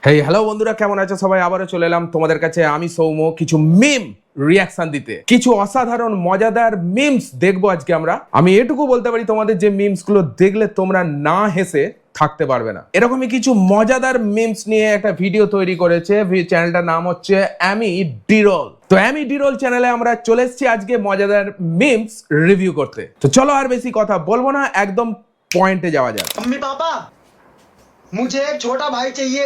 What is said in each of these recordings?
Hey hello বন্ধুরা, কেমন আছো সবাই? আবারও চলে এলাম তোমাদের কাছে আমি সৌম্য কিছু মিম রিয়াকশন দিতে। কিছু অসাধারণ মজাদার মিমস দেখবো আজকে আমরা। আমি এটুকু বলতে পারি, তোমাদের যে মিমস গুলো দেখলে তোমরা না হেসে থাকতে পারবে না। এরকমই কিছু মজাদার মিমস নিয়ে একটা ভিডিও তৈরি করেছে। চ্যানেলটার নাম হচ্ছে অ্যামি ডিরোল। তো অ্যামি ডিরোল চ্যানেলে আমরা চলে এসেছি আজকে মজাদার মিমস রিভিউ করতে। তো চলো আর বেশি কথা বলবো না, একদম পয়েন্টে যাওয়া যাক। मम्मी पापा मुझे एक छोटा भाई चाहिए।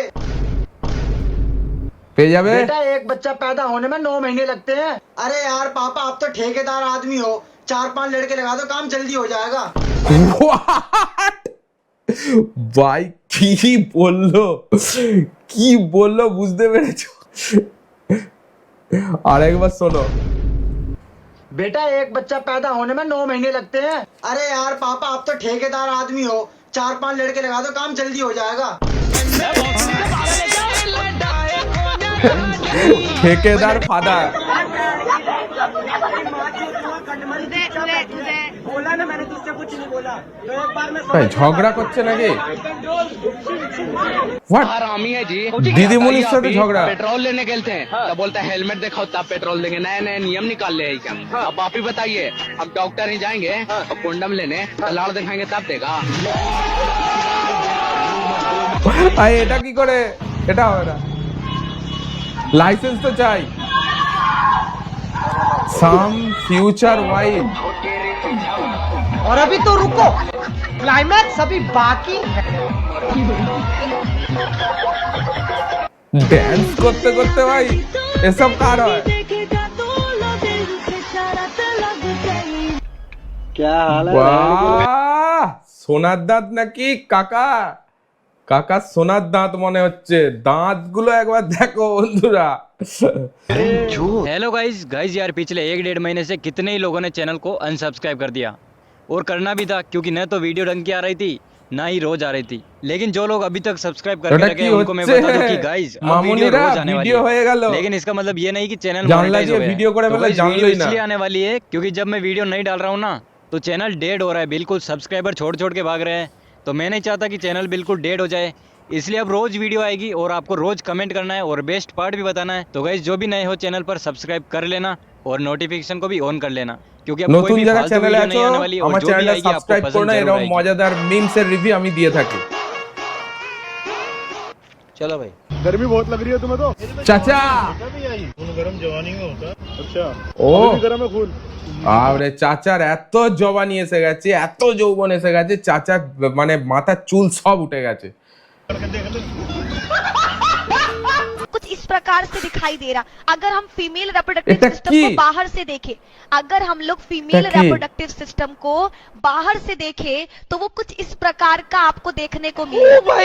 পেয়ে যাবে। बेटा एक बच्चा पैदा होने में 9 महीने लगते हैं। अरे यार पापा, आप तो ठेकेदार आदमी हो, 4-5 लड़के लगा दो, काम जल्दी हो जाएगा। What? ভাই কি বললো বুঝতে পেরেছো? আরেকবার শোনো। बेटा एक बच्चा पैदा होने में 9 महीने लगते हैं। अरे यार पापा, आप तो ठेकेदार आदमी हो, 4-5 लड़के लगा दो, काम जल्दी हो जाएगा। ठेकेदार फादर। बोला ना मैंने, तुझसे कुछ नहीं बोला। तो एक बार मैं ভাই ঝগড়া করছে নাকি? What? हरामी है जी। दीदीमुनिर साथे झगड़ा। पेट्रोल लेने गए थे तो बोलता है हेलमेट दिखाओ तब पेट्रोल देंगे। नए नए नियम निकाल ले क्या? अब आप ही बताइए, अब डॉक्टर ही जाएंगे और कंडम लेने तो लाड़ दिखाएंगे तब देगा। ভাই এটা কি করে? এটা হবে না, লাইসেন্স তো চাই। সাম ফিউচার ওয়াইফ। और अभी तो रुको, क्लाइमैक्स अभी बाकी है। ড্যান্স করতে করতে ভাই এসব কার হয়? क्या हाल বাহ, সোনার দাঁত নাকি কাকা? কাকা সোনার দাঁত মনে হচ্ছে। দাঁতগুলো একবার দেখো বন্ধুরা। हेलो गाइज यार पिछले 1-1.5 महीने से कितने ही लोगों ने चैनल को अनसब्सक्राइब कर दिया, और करना भी था क्योंकि न तो वीडियो ढंग की आ रही थी ना ही रोज आ रही थी। लेकिन जो लोग अभी तक सब्सक्राइब करके এটা रखे কি हैं उनको मैं হচ্ছে? बता दूं कि गाइज अब वीडियो মামুনিরা रोज आने वाली ভিডিও হয়ে है। গেল। लेकिन इसका मतलब ये नहीं कि चैनल জানলা मोनेटाइज দিয়ে हो गया ভিডিও है। করে तो ফেলে, गाइज জানলোই वीडियो না। इसलिए आने वाली है क्योंकि जब मैं वीडियो नहीं डाल रहा हूँ ना तो चैनल डेड हो रहा है, बिल्कुल सब्सक्राइबर छोड़ छोड़ के भाग रहे हैं। तो मैं नहीं चाहता कि चैनल बिल्कुल डेड हो जाए, इसलिए अब रोज वीडियो आएगी और आपको रोज कमेंट करना है और बेस्ट पार्ट भी बताना है। तो गाइज जो भी नए हो चैनल पर सब्सक्राइब कर लेना और नोटिफिकेशन को भी ऑन कर लेना, क्योंकि अब कोई নতুন भी যারা फालतू চ্যানেলে वीडियो আছো नहीं आने वाली और আমার जो भी চ্যানেলটা आएगी आपको সাবস্ক্রাইব করো पसंद না, जरूर এরকম आएगी। মজাদার মিমসের রিভিউ আমি দিয়ে থাকি। चलो भाई। गर्मी बहुत लग रही है तुम्हें तो। চাচা खून गरम जवानी में होता है। अच्छा ও अभी भी गरम है खून। আরে चाचाর এত জবানি এসে গেছে, এত যৌবন এসে গেছে, চাচার মানে মাথার চুল সব উঠে গেছে। करके देख ले। कुछ इस प्रकार से दिखाई दे रहा। अगर हम फीमेल रिप्रोडक्टिव এটা सिस्टम কি? को बाहर से देखें, अगर हम लोग फीमेल এটা কি? रिप्रोडक्टिव सिस्टम को बाहर से देखें तो वो कुछ इस प्रकार का आपको देखने को मिलेगा।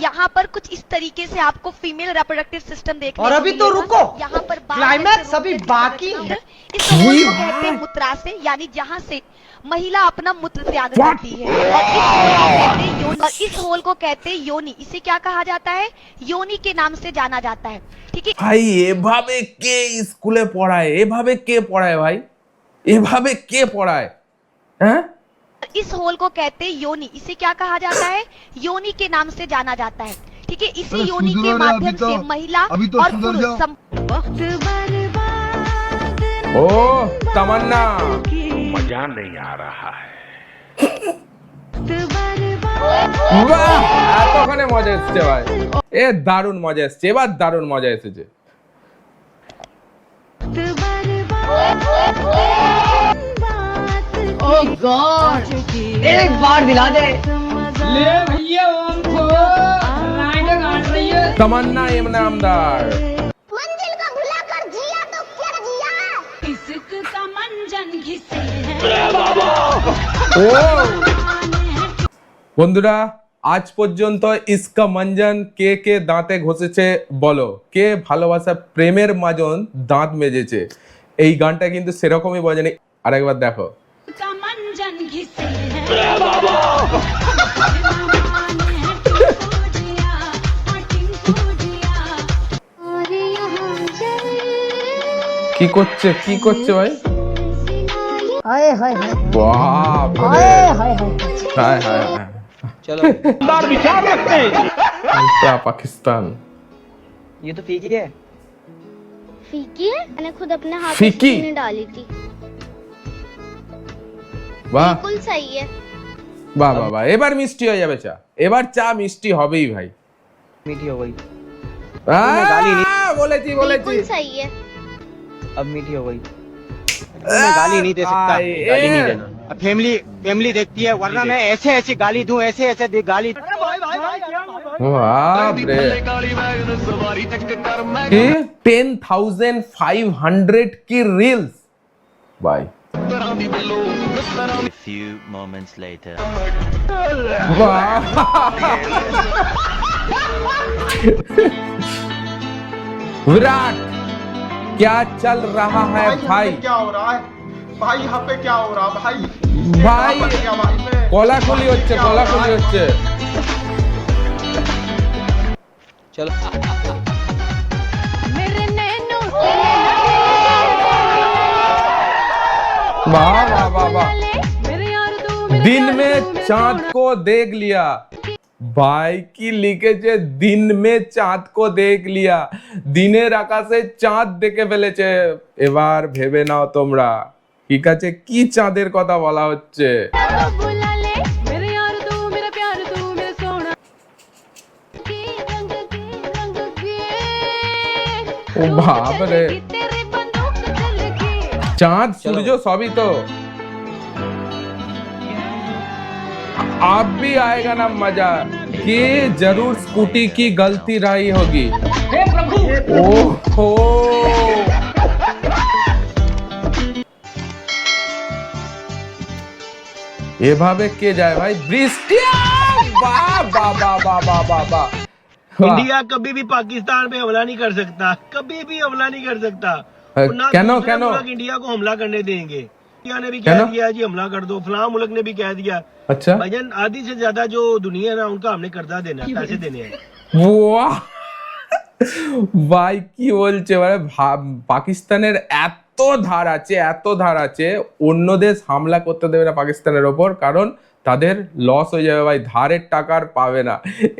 यहाँ पर कुछ इस तरीके से आपको फीमेल रिप्रोडक्टिव सिस्टम देखने और को अभी तो मिलेगा। रुको, यहाँ पर बाहर क्लाइमैक्स से अभी रोड बाकी से है। इस होल को कहते हैं मूत्राशय, यानी जहाँ से महिला अपना मूत्र त्याग करती है। और इस होल को कहते हैं योनि। इसे क्या कहा जाता है? योनि के नाम से जाना जाता है। ठीक है। ভাই এভাবে কে স্কুলে পড়ায়? এভাবে কে পড়ায় ভাই? এভাবে কে পড়ায়? হ্যাঁ, इस होल को कहते हैं योनि। इसे क्या कहा जाता है? योनि के नाम से जाना जाता है। ठीक है। इसी योनि के माध्यम से महिला और पुरुष ও তামান্না। मजा नहीं आ रहा है। বাহ, এতক্ষণে মজা এসছে ভাই। এ দারুণ মজা এসছে, এবার দারুণ মজা এসেছে। एक बार दिला दे। তামান্না ইনামদার। मंजिल को भुलाकर जिया तो क्या जिया। इश्क का मंजन घिसे है। ও বন্ধুরা, আজ পর্যন্ত ইসকা মঞ্জন কে কে দাঁতে ঘষেছে বলো? কে ভালোবাসা প্রেমের মাজন দাঁত মেজেছে? এই গানটা কিন্তু সেরকমই বাজে। আরেকবার দেখো। का मंजन घिसे है। কি করছে কি করছে ভাই? हाय हाय हाय বাপ রে, हाय हाय हाय। হায় হায় হায়। चलो উল্টা পাকিস্তান। ये तो फीकी है। फीकी है, मैंने खुद अपने हाथ फीकी? में डाली थी। বাহ बिल्कुल सही है। বাহ বাহ বাহ, এবার মিষ্টি হয়ে যাবে চা, এবার চা মিষ্টি হবেই ভাই। मीठी हो गई। বলেছি বলেছি। बिल्कुल सही है। अब मीठी हो गई। मैं गाली नहीं दे सकता, गाली नहीं देना। अब फैमिली देखती है, वरना मैं ऐसे गाली दूं, ऐसे गाली। बाप रे, 10,500 की रील्स भाई। A few moments later. वाह विराट, क्या चल रहा है भाई? क्या हो रहा है भाई? यहाँ पे क्या हो रहा है भाई? ভাই কোলাকুলি হচ্ছে, কোলাকুলি হচ্ছে। चलो मेरे नैनो वाह वाह वाह वाह, मेरे यार तू दिन में चांद को देख लिया ভাই, কি লিখেছে, দিন মে চাঁদ কো দেখ লিয়া, দিনের আকাশে চাঁদ দেখে ফেলেছে। এবার ভেবে নাও তোমরা ঠিক আছে কি চাঁদের কথা বলা হচ্ছে। बुला ले मेरे यार तू मेरा प्यार तू मेरा सोना की रंग की ও বাপ রে, तेरे बंदूक चल के চাঁদ সূর্য সবই তো। आप भी आएगा ना मजा, कि जरूर स्कूटी की गलती रही होगी। ओहो, এভাবে কে যায় ভাই? বৃষ্টি, বাহ বাহ বাহ বাহ বাহ বাহ বাহ। इंडिया कभी भी पाकिस्तान पे हमला नहीं कर सकता, कभी भी हमला नहीं कर सकता। और ना क्यों दूसरे क्यों? मुल्क इंडिया को हमला करने देंगे। इंडिया ने भी क्यों? कह दिया जी हमला कर दो, फलां मुल्क ने भी कह दिया। अच्छा भाईजान आधी से ज्यादा जो दुनिया है ना उनका हमने कर्जा देना है, पैसे देने हैं। বাহ ভাই কি বলছে, মানে পাকিস্তানের এত ধার আছে, এত ধার আছে, অন্য দেশ হামলা করতে দেবে না পাকিস্তানের ওপর, কারণ তাদের লস হয়ে যাবে ভাই, ধারের টাকা আর পাবে না।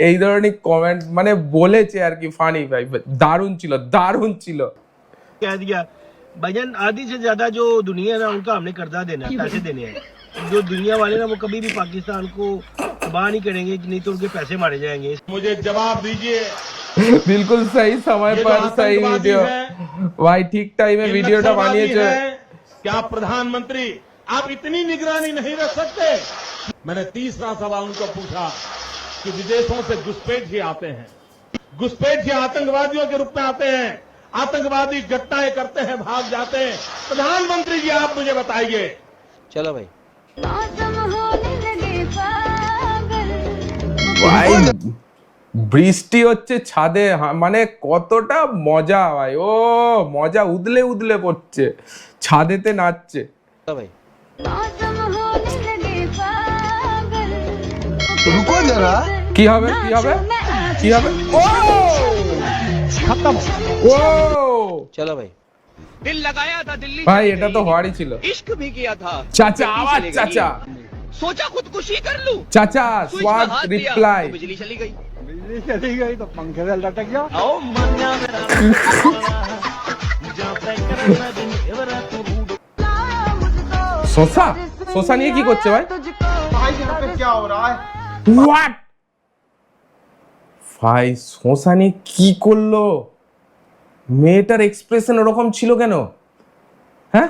এই ধরনের কমেন্ট মানে বলেছে আর কি, ফানি ভাই, দারুণ ছিল, দারুণ ছিল। कह दिया भाईजान आधी से ज्यादा जो दुनिया है ना उनका हमने कर्जा देना है, पैसे देने हैं। जो दुनिया वाले ना वो कभी भी पाकिस्तान को तबाह नहीं करेंगे, नहीं तो उनके पैसे मारे जाएंगे। मुझे जवाब दीजिए, बिल्कुल सही समय पर सही वीडियो भाई, ठीक टाइम में वीडियोটা বানিয়েছে। क्या प्रधानमंत्री आप इतनी निगरानी नहीं रख सकते? मैंने तीसरा सवाल उनको पूछा कि विदेशों से घुसपैठ आते हैं, घुसपैठ आतंकवादियों के रूप में आते हैं, आतंकवादी घटनाएं करते हैं, भाग जाते हैं। प्रधानमंत्री जी आप मुझे बताइए। चलो भाई। मौसम होने लगे पागल ভাই বৃষ্টি হচ্ছে ছাদে, মানে কতটা মজা ভাই, ও মজা উদলে উদলে পড়ছে, ছাদেতে নাচছে। चलो भाई। मौसम होने लगे पागल रुको जरा, কি হবে কি হবে কি হবে? ও खत्म। ও चलो भाई। दिल लगाया था दिल्ली ভাই এটা তো হওয়ারই ছিল। इश्क भी किया था। চাচা আওয়াজ, চাচা सोचा खुदकुशी कर लूं। চাচা स्विच में स्वाद हाथ दिया, रिप्लाई। तो बिजली चली गई। बिजली चली गई तो पंखे से लटक गया। आओ मन्या मेरा শসা শসা নিয়ে কি করছে ভাই? भाई यहाँ पे क्या हो रहा है? হোয়াট ভাই, শসা নিয়ে কি করলো? মেয়েটার এক্সপ্রেশন ওরকম ছিল কেন? হ্যাঁ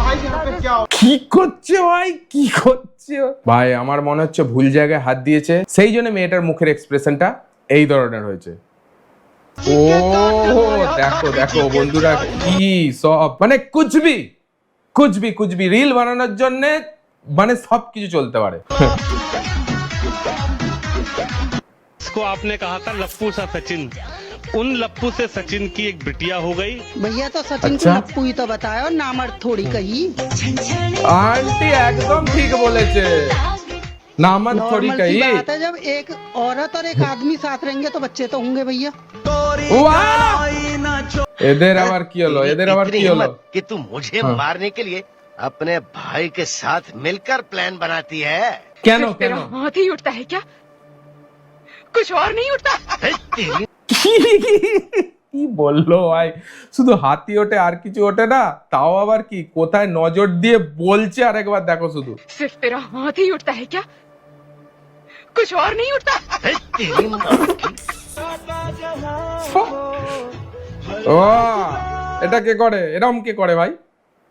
भाई यहाँ पे क्या हो কি করছে ভাই, কি করছে ভাই? আমার মনে হচ্ছে ভুল জায়গায় হাত দিয়েছে, সেই জন্য মেয়েটার মুখের এক্সপ্রেশনটা এই ধরনের হয়েছে। ও দেখো দেখো বন্ধুরা, কি সব মানে কুচবি রিল বানানোর জন্য মানে সবকিছু চলতে পারে। इसको आपने कहा था लप्पू सा सचिन, उन लप्पू से सचिन की एक बिटिया हो गई। भैया तो सचिन अच्छा? को लप्पू ही तो बताया, नामर्द थोड़ी कही। आंटी एकदम ठीक बोलेছে, नामत थोड़ी नॉर्मल सी कही। बात है, जब एक औरत और एक आदमी साथ रहेंगे तो बच्चे तो होंगे भैया। वाह! এদের আবার কি হলো, এদের আবার কি হলো? कि तू मुझे हाँ। मारने के लिए अपने भाई के साथ मिलकर प्लान बनाती है। কেন কেন? हाथ ही उठता है क्या? कुछ और नहीं उठता। কি বললো ভাই, শুধু হাতি ওঠে আর কিছু ওঠে না, তাও আবার কি কোথায় নজর দিয়ে বলছে আরেকবার দেখো শুধু। सिर्फ तेरा हाथ ही उठता है क्या? कुछ और नहीं उठता। ও এটা কে করে, এরম কে করে ভাই,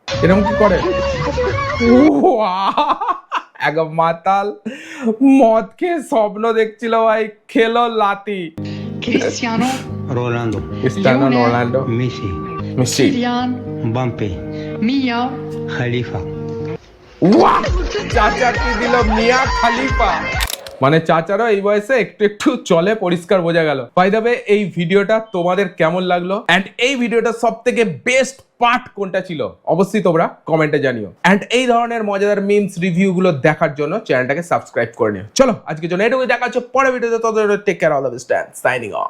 এরম কি করে? এক মাতাল মদ খেয়ে স্বপ্ন দেখছিল ভাই, খেলো লাতি। Cristiano Ronaldo, Cristiano Ronaldo, Messi, Messi, Kylian Mbappé, Mia Khalifa. ওয়াহ, চাচা কি দিল মিয়া খালিফা, মানে চাচারও এই বয়সে একটু একটু চলে, পরিষ্কার বোঝা গেল। বাই দ্য ওয়ে, এই ভিডিওটা তোমাদের কেমন লাগলো এন্ড এই ভিডিওটা সবথেকে বেস্ট পার্ট কোনটা ছিল অবশ্যই তোমরা কমেন্টে জানিও। এন্ড এই ধরনের মজাদার মিমস রিভিউ গুলো দেখার জন্য চ্যানেলটাকে সাবস্ক্রাইব করে নিও। চলো আজকের জন্য এটুকুই, দেখা হচ্ছে পরের ভিডিওতে। ততদিন take care, all the best, signing of.